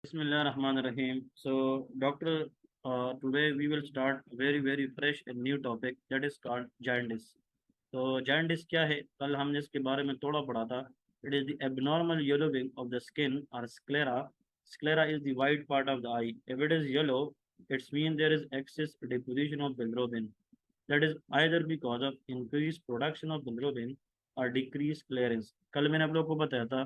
Bismillahirrahmanirrahim. So, Doctor, today we will start very fresh and new topic that is called jaundice. तो jaundice क्या है? कल हमने इसके बारे में थोड़ा पढ़ा था. It is the abnormal yellowing of the skin or sclera. Sclera is the white part of the eye. If it is yellow, it means there is excess deposition of bilirubin. That is either because of increased production of bilirubin और decreased clearance. कल मैंने आप लोग को बताया था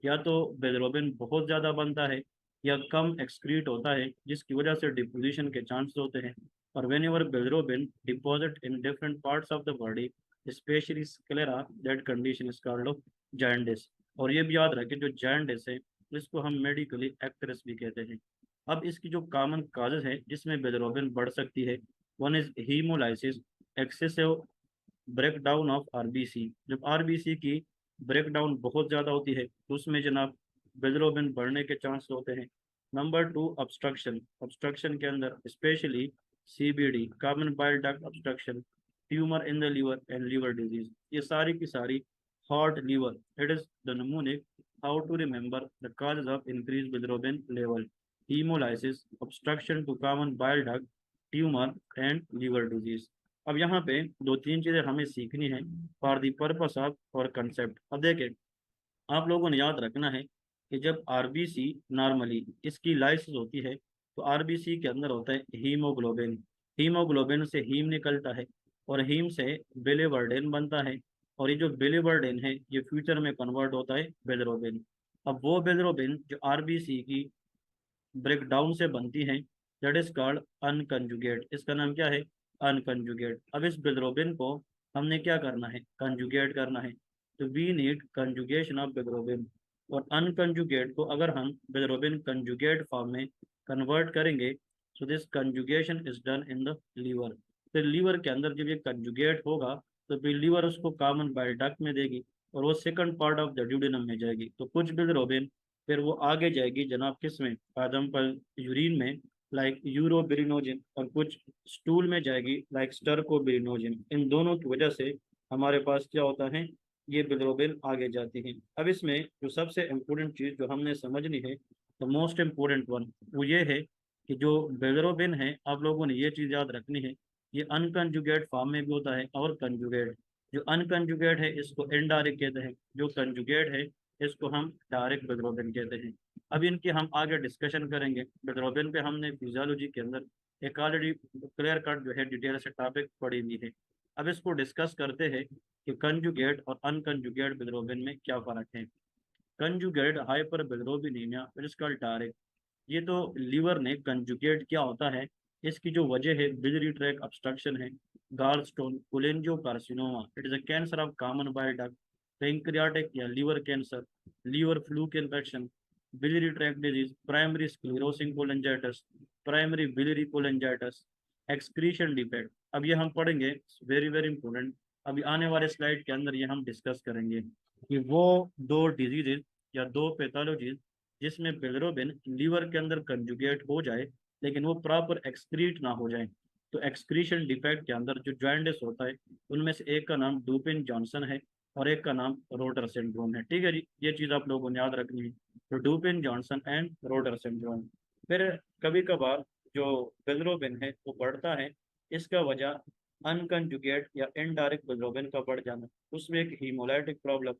या तो बिलिरुबिन बहुत ज़्यादा बनता है या कम एक्सक्रीट होता है जिसकी वजह से डिपोजिशन के चांस होते हैं और when ever bilirubin deposit in different parts of the body specially sclera that condition is called jaundice. और ये भी याद रखें जो जॉन्डिस है इसको हम मेडिकली एक्ट्रेस भी कहते हैं। अब इसकी जो कॉमन काजेज है जिसमें बिलिरुबिन बढ़ सकती है, one is haemolysis, excessive breakdown of RBC. जब आरबीसी की ब्रेकडाउन बहुत ज़्यादा होती है तो उसमें जनाब बिलिरुबिन बढ़ने के चांस होते हैं। Number two, obstruction. ऑब्स्ट्रक्शन के अंदर specially CBD, common bile duct obstruction, tumour in the liver and liver disease, ये सारी की सारी heart liver. It is the mnemonic how to remember the causes of increase bilirubin level, haemolysis, obstruction to common bile duct, tumour and liver disease. अब यहाँ पे दो तीन चीजें हमें सीखनी है फॉर द पर्पस ऑफ और कंसेप्ट। अब देखें, आप लोगों ने याद रखना है कि जब आरबीसी नॉर्मली इसकी लाइसिस होती है तो आरबीसी के अंदर होता है हीमोग्लोबिन। हीमोग्लोबिन से हीम निकलता है और हीम से बिलिवर्डेन बनता है और ये जो बिलिवर्डेन है ये फ्यूचर में कन्वर्ट होता है बिलिरुबिन। अब वो बिलिरुबिन जो आरबीसी की ब्रेकडाउन से बनती हैं दैट इज कॉल्ड अनकंजुगेट। इसका नाम क्या है? अनकंजुगेट। अब इस बिलिरुबिन को हमने क्या करना है? कंजुगेट करना है। तो we need conjugation of bilirubin. और अनकंजुगेट को अगर हम बिलिरुबिन कंजुगेट फॉर्म में कन्वर्ट करेंगे तो this conjugation is done in the liver. फिर लीवर के अंदर जब ये कंजुगेट होगा तो फिर लीवर उसको कॉमन बाइल डक्ट में देगी और वो second part of the duodenum में जाएगी। तो कुछ बिलिरुबिन फिर वो आगे जाएगी जनाब किस में? एग्जाम्पल यूरिन में लाइक यूरोबिलिनोजिन, और कुछ स्टूल में जाएगी लाइक स्टर्कोबिलिनोजिन। इन दोनों की वजह से हमारे पास क्या होता है? ये बिलिरुबिन आगे जाती है। अब इसमें जो सबसे इम्पोर्टेंट चीज़ जो हमने समझनी है, द मोस्ट इम्पोर्टेंट वन, वो ये है कि जो बिलिरुबिन है आप लोगों ने ये चीज़ याद रखनी है, ये अनकंजुगेट फॉर्म में भी होता है और कंजुगेट। जो अनकंजुगेट है इसको इनडायरेक्ट कहते हैं, जो कंजुगेट है इसको हम डायरेक्ट बिलिरुबिन कहते हैं। अब इनकी हम आगे डिस्कशन करेंगे। बिलिरुबिन पे हमने फिजियोलॉजी के अंदर एक ऑलरेडी क्लियर कट जो है डिटेल से टॉपिक पढ़ी हुई है। अब इसको डिस्कस करते हैं कि कंजुगेट और अनकंजुगेट बिलिरुबिन में क्या फ़र्क है। कंजुगेट हाइपर बिलिरुबिनीमिया इसका डायरेक्ट, ये तो लीवर ने कंजुगेट क्या होता है, इसकी जो वजह है बिलियरी ट्रैक ऑब्स्ट्रक्शन है, gallstone, cholangiocarcinoma, it is a cancer of common bile duct, pancreatic या liver cancer, liver fluke infection, biliary tract disease, primary sclerosing cholangitis, primary biliary cholangitis, excretion defect. अब ये हम पढ़ेंगे, very important. अभी आने वाले slide के अंदर ये हम डिस्कस करेंगे कि वो दो डिजीजेज या दो पैथोलॉजीज जिसमें बिलिरुबिन लीवर के अंदर कंजुगेट हो जाए लेकिन वो प्रॉपर एक्सक्रीट ना हो जाए। तो एक्सक्रीशन डिफेक्ट के अंदर जो जॉइंटिस होता है उनमें से एक का नाम डुपिन जॉनसन है और एक का नाम रोटर सिंड्रोम है। ठीक है जी, ये चीज़ आप लोगों ने याद रखनी है। तो डुपिन जॉनसन एंड रोटर सिंड्रोम। फिर कभी कभार जो बिलिरुबिन है वो बढ़ता है, इसका वजह अनकंजुगेट या इनडायरेक्ट बिलिरुबिन का बढ़ जाना, उसमें एक हीमोलाइटिक प्रॉब्लम,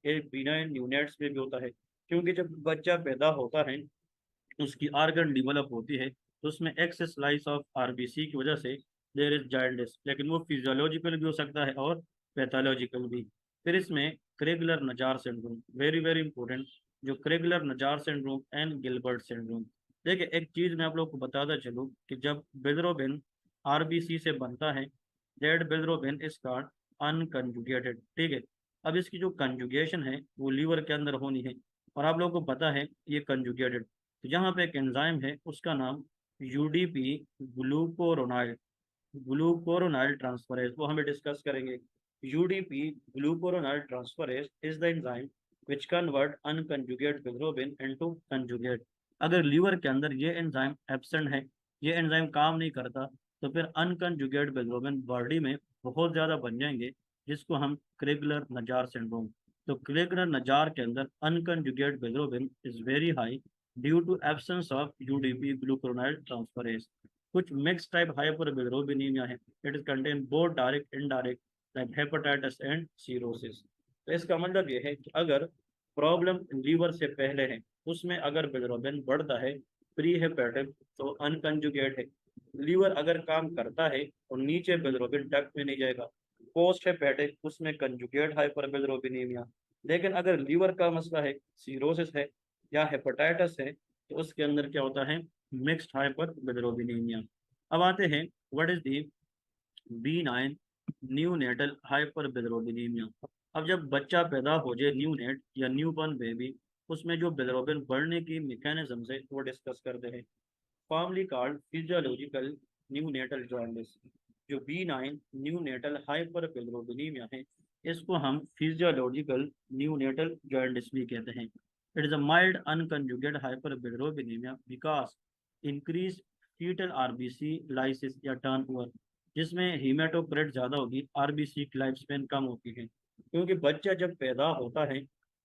एक बिनाइन यूनिट्स में भी होता है। क्योंकि जब बच्चा पैदा होता है उसकी आर्गन डेवलप होती है तो उसमें एक्सेस लाइस ऑफ आरबीसी की वजह से देर इज जाइल्डिस, लेकिन वो फिजियोलॉजिकल भी हो सकता है और पैथोलॉजिकल भी। फिर इसमें क्रेगलर नजार सिंड्रोम, वेरी इंपॉर्टेंट, जो क्रेगलर Najjar syndrome and Gilbert syndrome. देखिए एक चीज मैं आप लोग को बताता चलूँ कि जब बिलिरुबिन आरबीसी से बनता है dead bilirubin is called unconjugated. ठीक है, अब इसकी जो कंजुगेशन है वो लीवर के अंदर होनी है और आप लोगों को पता है ये कंजुगेटेड। तो यहाँ पे एक एंजाइम है उसका नाम यूडीपी ग्लूकोरोनाइड, ग्लूकोरोनाइल ट्रांसफरेज, वो हमें डिस्कस करेंगे। UDP glucuronyl transferase is the enzyme which convert unconjugate bilirubin into conjugate. अगर लीवर के अंदर ये एंजाइम एब्सेंट है, ये एंजाइम काम नहीं करता, तो फिर अनकंजुगेट बिलिरुबिन बॉडी में बहुत ज़्यादा बन जाएंगे जिसको हम क्रेगलर नजार सिंड्रोम। तो क्रेगलर नजार के अंदर unconjugate bilirubin is very high due to absence of UDP glucuronide transferase. कुछ मिक्स टाइप हाइपरबिलिरुबिनीमिया है, it is contain both direct indirect like hepatitis and cirrhosis. तो इसका मतलब ये है कि अगर प्रॉब्लम लीवर से पहले है, उसमें अगर बिलिरुबिन बढ़ता है प्री हेपेटिक तो अनकंजुगेट है। लीवर अगर काम करता है और नीचे बिलिरुबिन डक्ट में नहीं जाएगा, पोस्ट हेपेटिक उसमें कंजुगेट हाइपरबिलिरुबिनीमिया। लेकिन अगर लीवर का मसला है, सीरोसिस है या हेपेटाइटिस है, तो उसके अंदर क्या होता है, मिक्स्ड हाइपरबिलिरुबिनीमिया। अब आते हैं what is the B9 neonatal hyperbilirubinaemia. अब जब बच्चा पैदा हो जाए, न्यूनेट या न्यूबॉर्न बेबी, उसमें जो बिलिरुबिन बढ़ने की मैकेनिज्म है वो डिस्कस करते हैं। Formally called physiological neonatal jaundice. जो B9 न्यूनेटल हाइपरबिलिरुबिनीमिया है, इसको हम फिजियोलॉजिकल न्यूनेटल जॉन्डिस भी कहते हैं। It is a mild unconjugate hyperbilirubinaemia because increase fetal RBC lysis या टर्नओवर, जिसमें हीमेटोक्रेट ज़्यादा होगी, आरबीसी की लाइफ स्पेन कम होती है। क्योंकि बच्चा जब पैदा होता है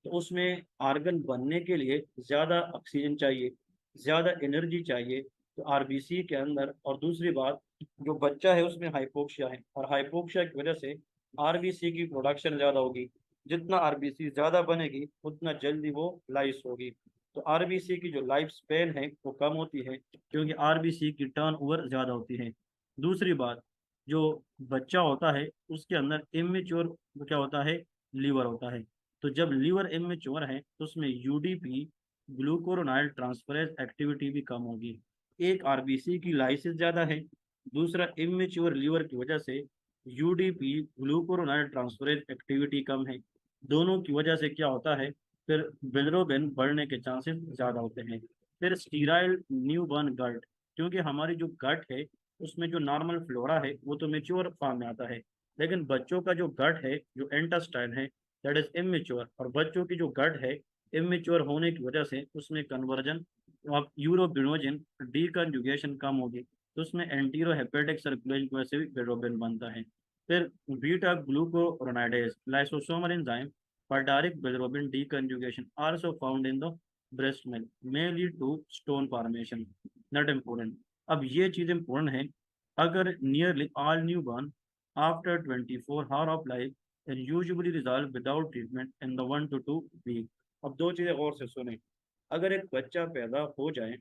तो उसमें आर्गन बनने के लिए ज़्यादा ऑक्सीजन चाहिए, ज़्यादा एनर्जी चाहिए, तो आरबीसी के अंदर। और दूसरी बात, जो बच्चा है उसमें हाइपोक्सिया है, और हाइपोक्सिया की वजह से आरबीसी की प्रोडक्शन ज़्यादा होगी। जितना आरबीसी ज़्यादा बनेगी उतना जल्दी वो लाइस होगी। तो आरबीसी की जो लाइफ स्पेन है वो कम होती है, क्योंकि आरबीसी की टर्न ओवर ज़्यादा होती है। दूसरी बात, जो बच्चा होता है उसके अंदर इमेच्योर क्या होता है, लीवर होता है। तो जब लीवर इमेच्योर है तो उसमें यूडीपी ग्लूकोरोनाइल ट्रांसफरेज एक्टिविटी भी कम होगी। एक आरबीसी की लाइसिस ज़्यादा है, दूसरा इमेच्योर लीवर की वजह से यूडीपी ग्लूकोरोनाइल ट्रांसफरेज एक्टिविटी कम है। दोनों की वजह से क्या होता है, फिर बिलिरुबिन बढ़ने के चांसेस ज़्यादा होते हैं। फिर स्टीराइल न्यूबॉर्न गट, क्योंकि हमारी जो गट है उसमें जो नॉर्मल फ्लोरा है वो तो मेच्योर फॉर्म में आता है, लेकिन बच्चों का जो गट है, जो इंटेस्टाइन है, दैट इज इमेच्योर। और बच्चों की जो गट है इमेच्योर होने की वजह से उसमें कन्वर्जन ऑफ यूरोबिनोजिन डीकंजुगेशन कम होगी, तो उसमें एंटीरो हेपेटिक सर्कुलेशन की वजह से भी बिलिरुबिन बनता है। फिर beta glucuronidase lysosomal enzyme for direct bilirubin deconjugation also found in the breast milk may lead to stone formation, not important। अब ये चीज़ इम्पोर्टेंट है। अगर nearly all newborn after 24 hour of life and usually resolve without treatment in the 1 to 2 week। अब दो चीज़ें और से सुने। अगर एक बच्चा पैदा हो जाए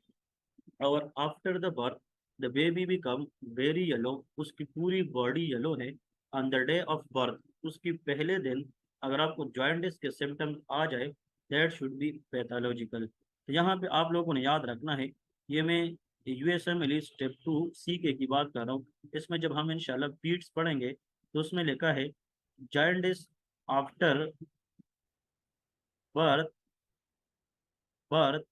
और after the birth the baby become very yellow, उसकी पूरी बॉडी येलो है, on the day of birth, उसकी पहले दिन अगर आपको जॉइंटिस के सिम्टम्स आ जाए, दैट शुड बी पैथोलॉजिकल। तो यहाँ पे आप लोगों ने याद रखना है, ये मैं यूएसएम एली स्टेप 2 CK की बात कर रहा हूँ। इसमें जब हम इंशाल्लाह पीट्स पढ़ेंगे तो उसमें लिखा है jaundice after birth, birth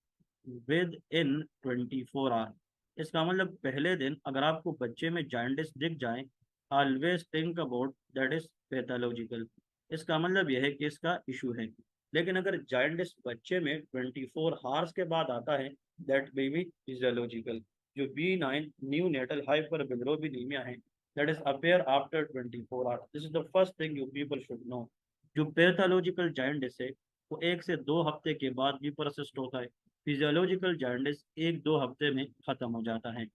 within 24 hour. इसका मतलब पहले दिन अगर आपको बच्चे में जॉन्डिस दिख जाए, always think about that is pathological. इसका मतलब यह है कि इसका इशू है। लेकिन अगर जॉन्डिस बच्चे में 24 आवर्स के बाद आता है, दैट मे बी फिजियोलॉजिकल। जो B9 न्यू नेटल हाइपरबिलिरुबिनीमिया है, that is appear after 24 hours. This is the first thing you people should know. जो पैथोलॉजिकल जॉन्डिस है वो 1 से 2 हफ्ते के बाद भी परसिस्ट होता है। फिजियोलॉजिकल जॉन्डिस 1-2 हफ्ते में खत्म हो जाता है।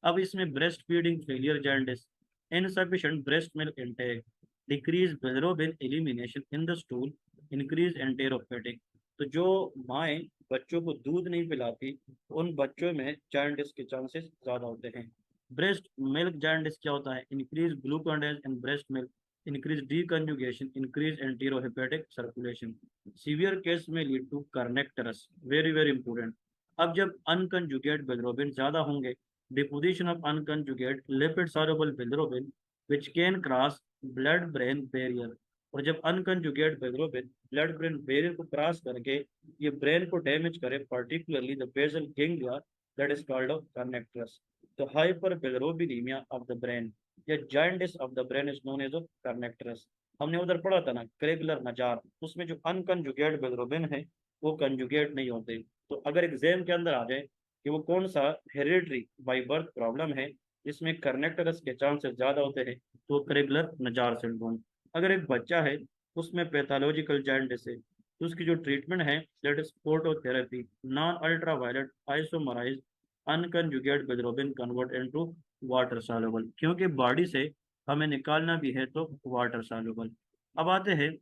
अब इसमें breast feeding failure jaundice, insufficient breast milk intake, decrease bilirubin elimination in the stool, increase enterohepatic. तो जो माएँ बच्चों को दूध नहीं पिलाती, उन बच्चों में जॉन्डिस के चांसेस ज़्यादा होते हैं। ब्रेस्ट मिल्क जॉन्डिस क्या होता है, increase glucuronidase in breast milk, increase deconjugation, increase enterohepatic circulation. Severe case में lead to kernicterus, very very important. अब जब अनकंजुगेट बिलिरुबिन ज़्यादा होंगे, deposition of unconjugate lipid soluble bilirubin which can cross blood brain barrier. और जब unconjugate bilirubin blood brain barrier को cross करके ये ब्रेन को डैमेज करे, particularly the basal ganglia, that is called of kernicterus. The hyperbilirubinaemia of the brain या jaundice of the brain is known as of kernicterus. हमने उधर पढ़ा था ना क्रेगलर नजार, उसमें जो अनकंजुगेट बिलिरुबिन है वो कंजुगेट नहीं होते। तो अगर एग्जाम के अंदर आ जाए कि वो कौन सा हेरिडिटरी बाय बर्थ प्रॉब्लम है जिसमें कर्नेक्टरस के चांसेस ज़्यादा होते हैं, तो क्रेगलर नजार सिंड्रोम। अगर एक बच्चा है उसमें पैथोलॉजिकल जॉन्डिस है, तो उसकी जो ट्रीटमेंट है that is phototherapy, non ultraviolet isomerise unconjugate bilirubin convert into water soluble, क्योंकि बॉडी से हमें निकालना भी है तो वाटर सॉल्युबल। अब आते हैं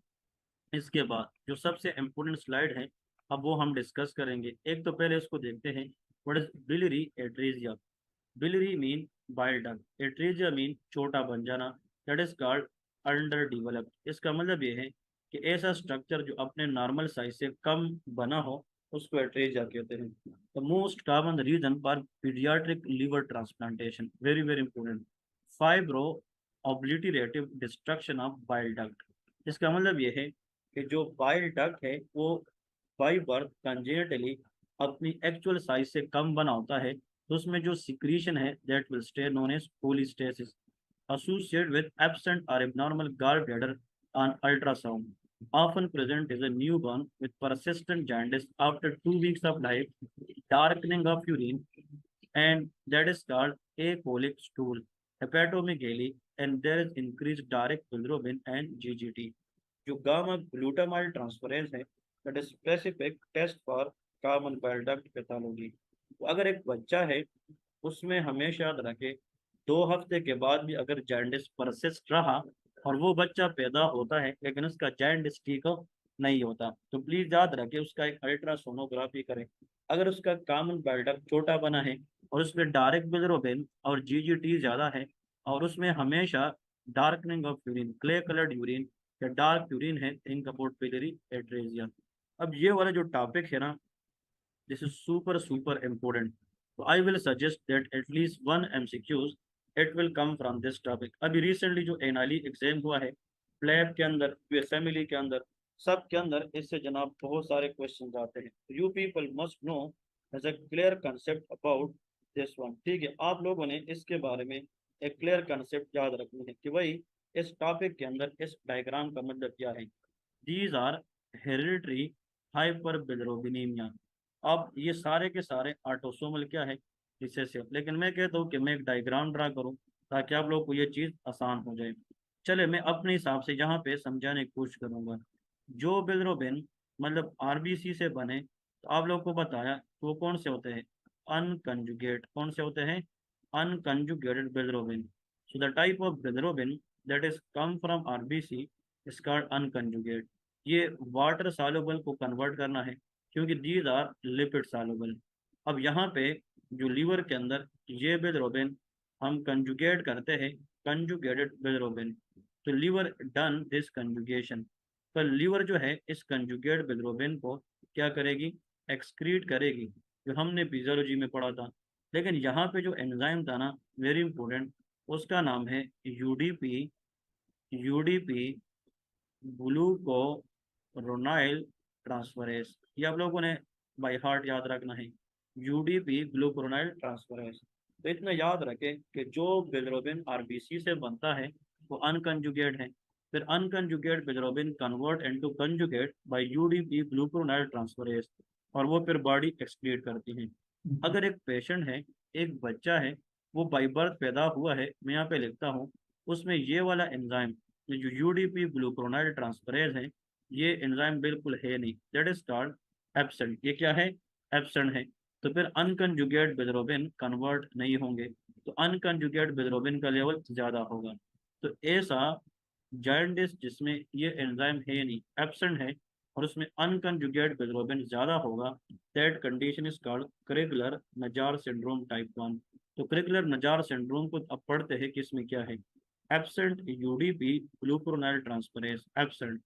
इसके बाद जो सबसे इम्पोर्टेंट स्लाइड है, अब वो हम डिस्कस करेंगे। एक तो पहले इसको देखते हैं, what is biliary atresia. Biliary mean bile duct, atresia mean छोटा बन जाना, that is called underdeveloped. इसका मतलब ये है कि ऐसा स्ट्रक्चर जो अपने नॉर्मल साइज से कम बना हो उसको एट्रीजिया कहते हैं। The most common reason for paediatric liver transplantation, very very important, fibro obliterative destruction of bile duct. इसका मतलब ये है कि जो बाइल डक्ट है वो बाई बर्थ कंजेनिटली अपनी एक्चुअल साइज से कम बना होता है, तो उसमें जो सिक्रीशन है that will stay known as cholestasis associated with absent or abnormal gallbladder on ultrasound, often present as a newborn with persistent jaundice after 2 weeks of life, darkening of urine, and that is called acolic stool, hepatomegaly, and there is increased direct bilirubin and GGT. जो gamma glutamyl transferase है that is specific test for common bile duct pathology. अगर एक बच्चा है उसमें हमेशा याद रखें 2 हफ्ते के बाद भी अगर जॉन्डिस परसिस्ट रहा और वो बच्चा पैदा होता है लेकिन उसका जॉन्डिस ठीक नहीं होता, तो प्लीज याद रखें उसका एक अल्ट्रासोनोग्राफी करें। अगर उसका कॉमन बाइल डक्ट छोटा बना है और उसमें डायरेक्ट बिलिरुबिन और जीजीटी ज्यादा है और उसमें हमेशा darkening of urine, clay coloured urine या डार्क यूरिन है, थिंक अबाउट बिलियरी एट्रेजिया। अब ये वाला जो टॉपिक है ना, this is super super important, तो I will suggest that at least one MCQs it will come from this topic. अभी रिसेंटली जो एनआईली एग्जाम हुआ है, प्लेब के अंदर, यूएसएमएलई के अंदर, सब के अंदर इससे जनाब बहुत सारे क्वेश्चन आते हैं। You people must know as a clear concept about this one. ठीक है, आप लोगों ने इसके बारे में एक क्लियर कंसेप्ट याद रखनी है कि भाई इस टॉपिक के अंदर इस डायग्राम का मतलब क्या है। These are hereditary hyperbilirubinaemia. अब ये सारे के सारे ऑटोसोमल क्या है, रिसेसिव, लेकिन मैं कहता हूँ कि मैं एक डायग्राम ड्रा करूँ ताकि आप लोग को ये चीज़ आसान हो जाए। चले मैं अपने हिसाब से यहाँ पे समझाने की कोशिश करूँगा। जो बिलिरुबिन मतलब आरबीसी से बने, तो आप लोग को बताया तो वो कौन से होते हैं, अनकंजुगेट। कौन से होते हैं, unconjugated bilirubin. So the type of bilirubin that is come from RBC is called unconjugate. ये वाटर सॉल्युबल को कन्वर्ट करना है क्योंकि दीज आर लिपिड सॉल्युबल। अब यहाँ पे जो लीवर के अंदर ये बिलिरुबिन हम कंजुगेट करते हैं, कंजुगेटेड बिलिरुबिन, तो लीवर डन दिस कंजुगेशन, पर लीवर जो है इस कंजुगेट बिलिरुबिन को क्या करेगी, एक्सक्रीट करेगी, जो हमने फिजियोलॉजी में पढ़ा था। लेकिन यहाँ पे जो एंजाइम था ना, वेरी इंपॉर्टेंट, उसका नाम है यूडीपी, यूडीपी ग्लूकोरोनाइल ट्रांसफरेज। ये आप लोगों ने बाय हार्ट याद रखना है, यूडीपी ग्लूकोरोनाइल ट्रांसफरेज। तो इतना याद रखें कि जो बिलिरुबिन आरबीसी से बनता है वो अनकंजुगेट है, फिर unconjugate bilirubin convert into conjugate by UDP glucuronyl transferase, और वो फिर बॉडी एक्सक्रीट करती है। अगर एक पेशेंट है, एक बच्चा है, वो बाई बर्थ पैदा हुआ है, मैं यहाँ पे लिखता हूँ, उसमें ये वाला एंजाइम, ये जो यूडीपी ग्लूकोरोनाइल ट्रांसफरेज है, ये एंजाइम बिल्कुल है नहीं, दैट इज कॉल्ड एब्सेंट। ये क्या है, एब्सेंट है। तो फिर अनकंजुगेट बिलिरुबिन कन्वर्ट नहीं होंगे, तो अनकंजुगेट बिलिरुबिन का लेवल ज़्यादा होगा। तो ऐसा जॉन्डिस जिसमें ये एंजाइम है नहीं, एब्सेंट है, और उसमें अनकंजुगेट बिलिरुबिन ज़्यादा होगा, that condition is called Crigler Najjar syndrome type 1। तो क्रेगलर नजार सिंड्रोम को अब पढ़ते हैं कि इसमें क्या है, absent UDP glucuronide transferase absent,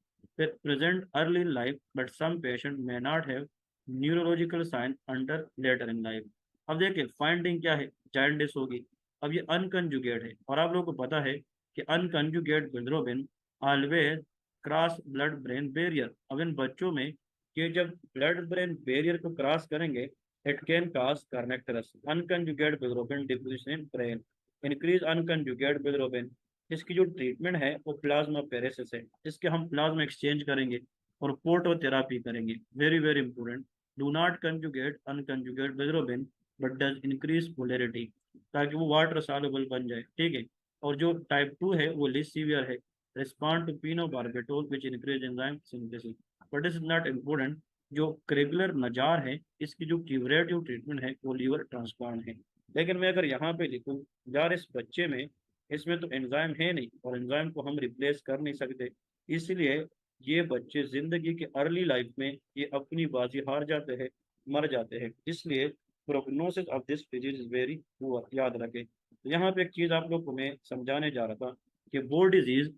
present early in life but some patient may not have neurological sign under later in life। अब देखिए फाइंडिंग क्या है, जाइंडिस होगी। अब ये अनकंजुगेट है और आप लोगों को पता है कि unconjugate bilirubin always cross blood brain barrier. अब इन बच्चों में कि जब ब्लड ब्रेन बैरियर को क्रॉस करेंगे it can cause kernicterus, unconjugate bilirubin depletion in brain, increase unconjugate bilirubin. इसकी जो ट्रीटमेंट है वो प्लाज्मा पेरेसिस है, इसके हम प्लाज्मा एक्सचेंज करेंगे और फोटोथेरापी करेंगे, very very important. Do not conjugate unconjugate bilirubin but does increase polarity, ताकि वो वाटर सॉल्युबल बन जाए, ठीक है। और जो टाइप 2 है वो लिस सीवियर है, respond to phenobarbital which increase enzyme synthesis. But is not important. जो क्रेगुलर नजार है, इसकी जो क्यूरेटिव ट्रीटमेंट है वो लीवर ट्रांसप्लांट है। लेकिन मैं अगर यहाँ पे लिखूँ, यार इस बच्चे में, इसमें तो एंजाइम है नहीं और एंजाइम को हम रिप्लेस कर नहीं सकते, इसलिए ये बच्चे जिंदगी के अर्ली लाइफ में ये अपनी बाजी हार जाते हैं, मर जाते हैं। इसलिए prognosis of this disease is very poor, याद रखें। तो यहाँ पे एक चीज आप लोग को मैं समझाने जा रहा था कि वो डिजीज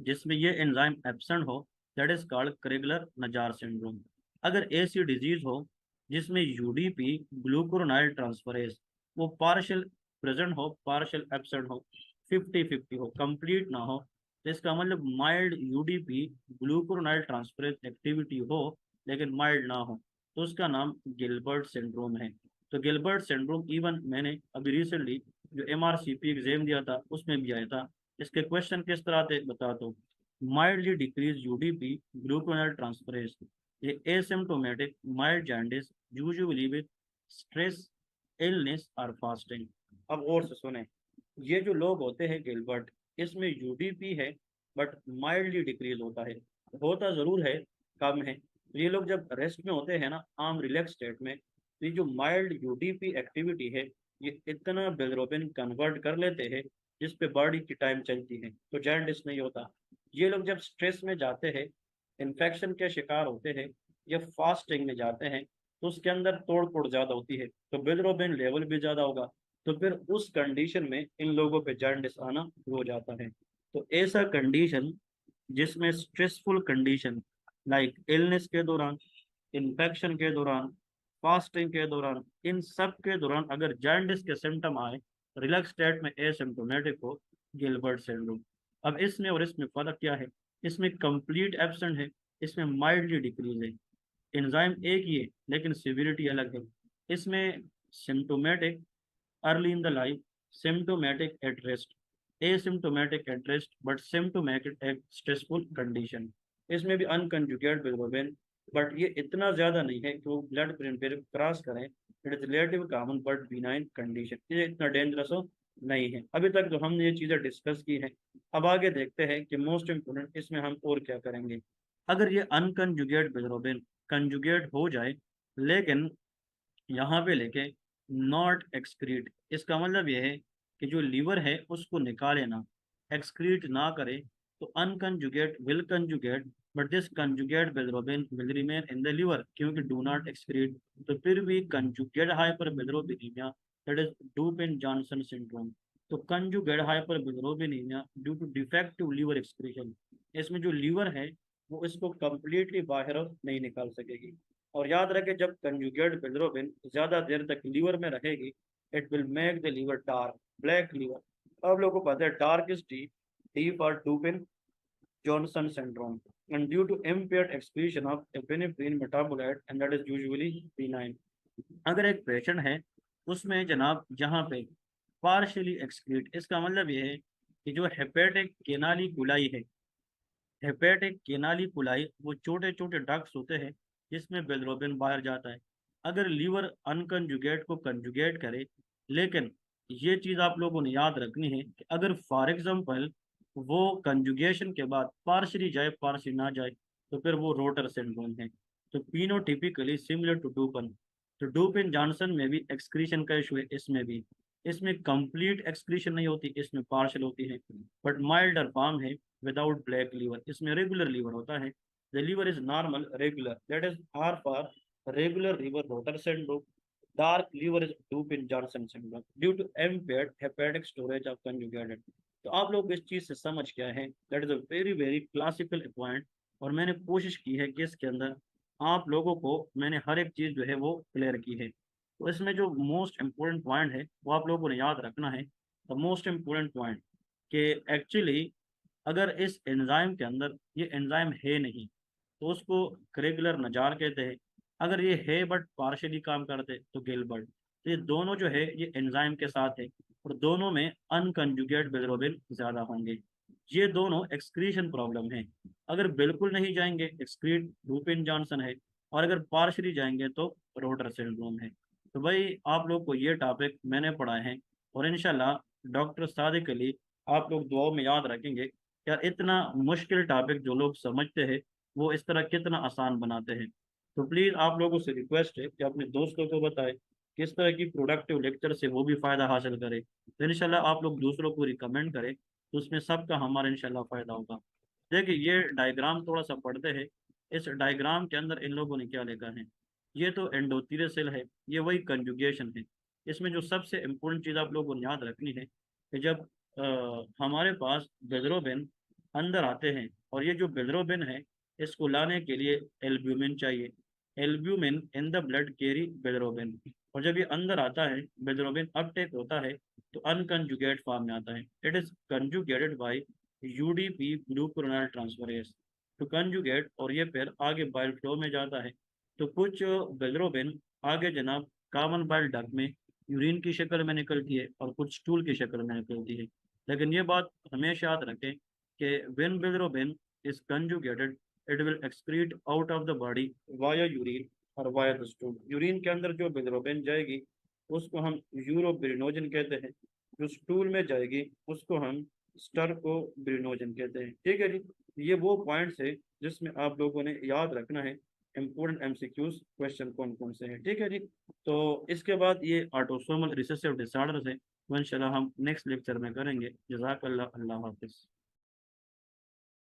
जिसमें ये एंजाइम एब्सेंट हो, दैट इज कॉल्ड क्रेगुलर नजार सिंड्रोम। अगर ऐसी डिजीज हो जिसमें यूडीपी ग्लूकुरोनाइल ट्रांसफरेज वो पार्शियल प्रेजेंट हो, पार्शियल एब्सेंट हो, 50-50 हो, कंप्लीट ना हो, तो इसका मतलब mild UDP glucuronyl transferase activity हो लेकिन माइल्ड ना हो, तो उसका नाम गिलबर्ट सिंड्रोम है। तो गिलबर्ट सिंड्रोम इवन मैंने अभी रिसेंटली जो एमआरसीपी एग्जाम दिया था उसमें भी आया था। इसके क्वेश्चन किस तरह थे बता दो। माइल्डली डिक्रीज यूडीपी ग्लूकोनाइल ट्रांसफरेज, ये asymptomatic mild jaundice usually with stress illness और फास्टिंग। अब और से सुने, ये जो लोग होते हैं गिलबर्ट, इसमें यूडीपी है बट माइल्डली डिक्रीज होता है, होता जरूर है, कम है। तो ये लोग जब रेस्ट में होते हैं ना, आम रिलैक्स स्टेट में, तो ये जो माइल्ड यूडीपी एक्टिविटी है ये इतना बिलिरुबिन कन्वर्ट कर लेते हैं जिस पे बॉडी की टाइम चलती है, तो जॉन्डिस नहीं होता। ये लोग जब स्ट्रेस में जाते हैं, इन्फेक्शन के शिकार होते हैं या फास्टिंग में जाते हैं, तो उसके अंदर तोड़ फोड़ ज्यादा होती है, तो बिलिरुबिन लेवल भी ज्यादा होगा। तो फिर उस कंडीशन में इन लोगों पे जॉन्डिस आना शुरू हो जाता है। तो ऐसा कंडीशन जिसमें स्ट्रेसफुल कंडीशन लाइक इलनेस के दौरान, इन्फेक्शन के दौरान, फास्टिंग के दौरान, इन सब के दौरान अगर जॉन्डिस के सिम्टम आए, रिलैक्स स्टेट में एसिम्प्टोमेटिक हो, गिलबर्ट सिंड्रोम। अब इसमें और इसमें फर्क क्या है? इसमें कंप्लीट एब्सेंट है, इसमें माइल्डली डिक्रीज है। एंजाइम एक ही है लेकिन सिविरिटी अलग है। इसमें symptomatic early in the life, symptomatic at rest, asymptomatic at rest but symptomatic at stressful condition. इसमें भी अनकंजुगेट बिलिरुबिन, बट ये इतना ज्यादा नहीं है कि वो ब्लड ब्रेन बैरियर क्रॉस करें। It is relative common but benign condition, ये इतना डेंजरस हो नहीं है। अभी तक जो हमने ये चीज़ें डिस्कस की हैं, अब आगे देखते हैं कि मोस्ट इम्पोर्टेंट इसमें हम और क्या करेंगे। अगर ये अनकंजुगेट बिलिरुबिन कंजुगेट हो जाए लेकिन यहाँ पे लेके नॉट एक्सक्रीट, इसका मतलब यह है कि जो लीवर है उसको निकाले ना, एक्सक्रीट ना करे, तो unconjugate will conjugate but this conjugate bilirubin will remain in the liver क्योंकि डू नॉट एक्सक्रीट। तो फिर भी conjugate hyperbilirubinaemia, that is Dubin Johnson syndrome. तो conjugate hyperbilirubinaemia due to defective liver excretion, इसमें जो liver है वो इसको कंप्लीटली बाहर नहीं निकाल सकेगी। और याद रखें, जब कंजुगेट बिलिरुबिन ज्यादा देर तक लीवर में रहेगी, it will make the liver dark, black liver. अब लोगों को पता है dark is D, D for Dubin Johnson syndrome and due to impaired excretion of epinephrine metabolite and that is usually benign। अगर एक पेशेंट है उसमें जनाब जहाँ पे पार्शियली एक्सक्रीट, इसका मतलब ये है कि जो हेपेटिक केनाली कुलाई है, हेपेटिक केनाली कुलाई, वो छोटे छोटे डक्ट्स होते हैं जिसमें बिलिरुबिन बाहर जाता है। अगर लीवर अनकंजुगेट को कंजुगेट करे, लेकिन ये चीज़ आप लोगों ने याद रखनी है कि अगर फॉर एग्जांपल वो कंजुगेशन के बाद पार्शली जाए पार्शली ना जाए, तो फिर वो रोटर सिंड्रोम है। तो पीनोटिपिकली सिमिलर टू डूपन। तो डूपिन जॉनसन में भी एक्सक्रीशन का इशू है, इसमें भी। इसमें कंप्लीट एक्सक्रीशन नहीं होती, इसमें पार्शल होती है, बट माइल्डर फॉर्म है विदाउट ब्लैक लीवर, इसमें रेगुलर लीवर होता है। The liver is normal regular, that is R for regular liver Rotor syndrome. Dark liver is Dubin Johnson syndrome due to impaired hepatic storage of conjugated. तो आप लोग इस चीज से समझ क्या है, that is a very very classical point. और मैंने कोशिश की है कि इसके अंदर आप लोगों को मैंने हर एक चीज जो है वो क्लियर की है। तो इसमें जो मोस्ट इम्पोर्टेंट पॉइंट है वो आप लोगों ने याद रखना है। द मोस्ट इम्पोर्टेंट पॉइंट कि एक्चुअली अगर इस एंजाइम के अंदर ये एंजाइम है नहीं, तो उसको क्रेगुलर नजार कहते हैं। अगर ये है बट पार्शियली काम करते तो गिलबर्ट। तो ये दोनों जो है ये एंजाइम के साथ है और दोनों में अनकंजुगेट बिलिरुबिन ज्यादा होंगे। ये दोनों एक्सक्रीशन प्रॉब्लम है। अगर बिल्कुल नहीं जाएंगे एक्सक्रीट डुपिन जॉनसन है, और अगर पार्शियली जाएंगे तो रोटर सिंड्रोम है। तो भाई आप लोग को ये टॉपिक मैंने पढ़ाए हैं और इंशाल्लाह डॉक्टर सादिक अली आप लोग दुआओं में याद रखेंगे। यार इतना मुश्किल टॉपिक जो लोग समझते हैं वो इस तरह कितना आसान बनाते हैं। तो प्लीज़ आप लोगों से रिक्वेस्ट है कि अपने दोस्तों को बताएं किस तरह की प्रोडक्टिव लेक्चर से वो भी फ़ायदा हासिल करें। तो इंशाल्लाह आप लोग दूसरों को रिकमेंड करें, तो उसमें सबका हमारा इंशाल्लाह फ़ायदा होगा। देखिए ये डायग्राम थोड़ा सा पढ़ते हैं। इस डायग्राम के अंदर इन लोगों ने क्या लिखा है। ये तो एंडोथीलियल है, ये वही कंजुगेशन है। इसमें जो सबसे इम्पोर्टेंट चीज़ आप लोगों को याद रखनी है कि जब हमारे पास बिलिरुबिन अंदर आते हैं, और ये जो बिलिरुबिन है इसको लाने के लिए एल्ब्यूमिन चाहिए। Albumin in the blood carry bilirubin, और जब ये अंदर आता है बिलिरुबिन अपटेक होता है तो अनकंजुगेट फॉर्म में आता है। It is conjugated by UDP glucuronyl transferase to conjugate, और ये फिर आगे बाइल फ्लो में जाता है। तो कुछ बिलिरुबिन आगे जनाब कॉमन बाइल डक्ट में यूरिन की शक्ल में निकलती है और कुछ स्टूल की शक्ल में निकलती है। लेकिन ये बात हमेशा याद रखें कि when bilirubin is conjugated, it will excrete out of the body via urine और via the stool। यूरिन के अंदर जो बिलिरुबिन जाएगी उसको हम यूरोबिलिनोजन कहते हैं, जो स्टूल में जाएगी उसको हम स्टर्कोबिलिनोजन कहते हैं। ठीक है जी, ये वो पॉइंट्स है जिसमें आप लोगों ने याद रखना है। इंपोर्टेंट एमसीक्यूज क्वेश्चन कौन कौन से हैं, ठीक है जी। तो इसके बाद ये ऑटोसोमल रिसेसिव डिसऑर्डर्स है, वो इंशाल्लाह हम नेक्स्ट लेक्चर में करेंगे। जज़ाकल्लाह, अल्लाह हाफिज़।